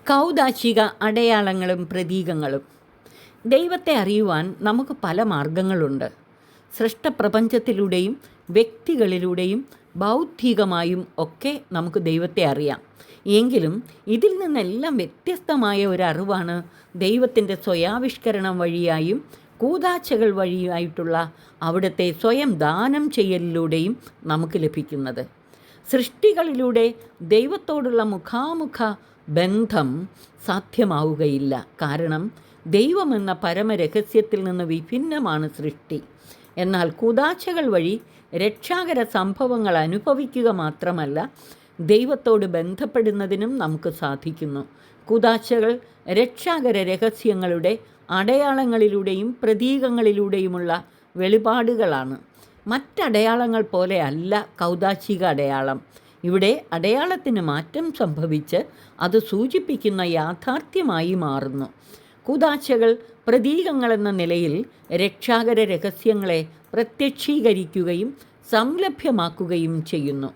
കൗദാശിക അടയാളങ്ങളും പ്രതീകങ്ങളും. ദൈവത്തെ അറിയുവാൻ നമുക്ക് പല മാർഗങ്ങളുണ്ട്. സൃഷ്ടപ്രപഞ്ചത്തിലൂടെയും വ്യക്തികളിലൂടെയും ബൗദ്ധികമായും ഒക്കെ നമുക്ക് ദൈവത്തെ അറിയാം. എങ്കിലും ഇതിൽ നിന്നെല്ലാം വ്യത്യസ്തമായ ഒരറിവാണ് ദൈവത്തിൻ്റെ സ്വയാവിഷ്കരണം വഴിയായും കൂദാശകൾ വഴിയായിട്ടുള്ള അവിടുത്തെ സ്വയം ദാനം ചെയ്യലിലൂടെയും നമുക്ക് ലഭിക്കുന്നത്. സൃഷ്ടികളിലൂടെ ദൈവത്തോടുള്ള മുഖാമുഖ ബന്ധം സാധ്യമാവുകയില്ല. കാരണം ദൈവമെന്ന പരമരഹസ്യത്തിൽ നിന്ന് വിഭിന്നമാണ് സൃഷ്ടി. എന്നാൽ കൂദാശകൾ വഴി രക്ഷാകര സംഭവങ്ങൾ അനുഭവിക്കുക മാത്രമല്ല, ദൈവത്തോട് ബന്ധപ്പെടുന്നതിനും നമുക്ക് സാധിക്കുന്നു. കൂദാശകൾ രക്ഷാകര രഹസ്യങ്ങളുടെ അടയാളങ്ങളിലൂടെയും പ്രതീകങ്ങളിലൂടെയുമുള്ള വെളിപാടുകളാണ്. മറ്റടയാളങ്ങൾ പോലെ അല്ല കൗദാശിക അടയാളം. ഇവിടെ അടയാളത്തിന് മാറ്റം സംഭവിച്ച് അത് സൂചിപ്പിക്കുന്ന യാഥാർത്ഥ്യമായി മാറുന്നു. കൂദാശകൾ പ്രതീകങ്ങളെന്ന നിലയിൽ രക്ഷാകര രഹസ്യങ്ങളെ പ്രത്യക്ഷീകരിക്കുകയും സംലഭ്യമാക്കുകയും ചെയ്യുന്നു.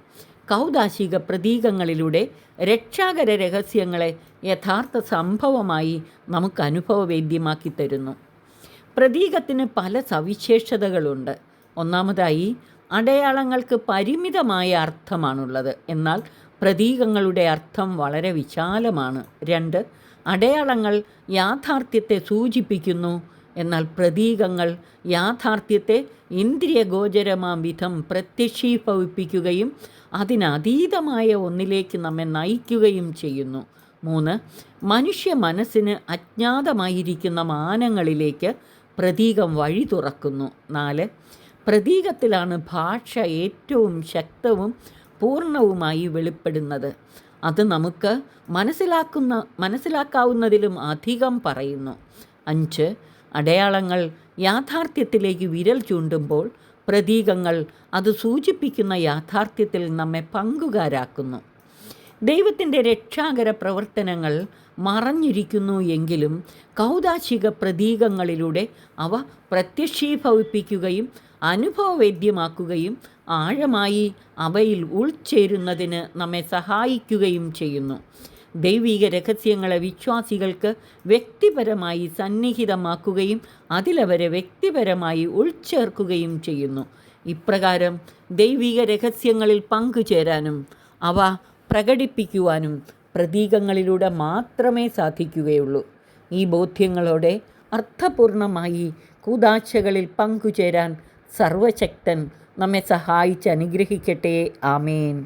കൗദാശിക പ്രതീകങ്ങളിലൂടെ രക്ഷാകര രഹസ്യങ്ങളെ യഥാർത്ഥ സംഭവമായി നമുക്ക് അനുഭവവേദ്യമാക്കി തരുന്നു. പ്രതീകത്തിന് പല സവിശേഷതകളുണ്ട്. ഒന്നാമതായി, അടയാളങ്ങൾക്ക് പരിമിതമായ അർത്ഥമാണുള്ളത്, എന്നാൽ പ്രതീകങ്ങളുടെ അർത്ഥം വളരെ വിശാലമാണ്. 2, അടയാളങ്ങൾ യാഥാർത്ഥ്യത്തെ സൂചിപ്പിക്കുന്നു, എന്നാൽ പ്രതീകങ്ങൾ യാഥാർത്ഥ്യത്തെ ഇന്ദ്രിയഗോചരമാം വിധം പ്രത്യക്ഷീഭവിപ്പിക്കുകയും അതിനതീതമായ ഒന്നിലേക്ക് നമ്മെ നയിക്കുകയും ചെയ്യുന്നു. 3, മനുഷ്യ മനസ്സിന് അജ്ഞാതമായിരിക്കുന്ന മാനങ്ങളിലേക്ക് പ്രതീകം വഴി തുറക്കുന്നു. 4, പ്രതീകത്തിലാണ് ഭാഷ ഏറ്റവും ശക്തവും പൂർണ്ണവുമായി വെളിപ്പെടുന്നത്. അത് നമുക്ക് മനസ്സിലാക്കാവുന്നതിലും അധികം പറയുന്നു. 5, അടയാളങ്ങൾ യാഥാർത്ഥ്യത്തിലേക്ക് വിരൽ ചൂണ്ടുമ്പോൾ പ്രതീകങ്ങൾ അത് സൂചിപ്പിക്കുന്ന യാഥാർത്ഥ്യത്തിൽ നമ്മെ പങ്കുകാരാക്കുന്നു. ദൈവത്തിൻ്റെ രക്ഷാകര പ്രവർത്തനങ്ങൾ മറഞ്ഞിരിക്കുന്നു എങ്കിലും കൗദാശിക പ്രതീകങ്ങളിലൂടെ അവ പ്രത്യക്ഷീഭവിപ്പിക്കുകയും അനുഭവവേദ്യമാക്കുകയും ആഴമായി അവയിൽ ഉൾച്ചേരുന്നതിന് നമ്മെ സഹായിക്കുകയും ചെയ്യുന്നു. ദൈവിക രഹസ്യങ്ങളെ വിശ്വാസികൾക്ക് വ്യക്തിപരമായി സന്നിഹിതമാക്കുകയും അതിലവരെ വ്യക്തിപരമായി ഉൾച്ചേർക്കുകയും ചെയ്യുന്നു. ഇപ്രകാരം ദൈവിക രഹസ്യങ്ങളിൽ പങ്കുചേരാനും അവ പ്രകടിപ്പിക്കുവാനും പ്രതീകങ്ങളിലൂടെ മാത്രമേ സാധിക്കുകയുള്ളൂ. ഈ ബോധ്യങ്ങളോടെ അർത്ഥപൂർണമായി കൂദാശകളിൽ പങ്കുചേരാൻ സർവശക്തൻ നമ്മെ സഹായിച്ച് അനുഗ്രഹിക്കട്ടെ. ആമേൻ.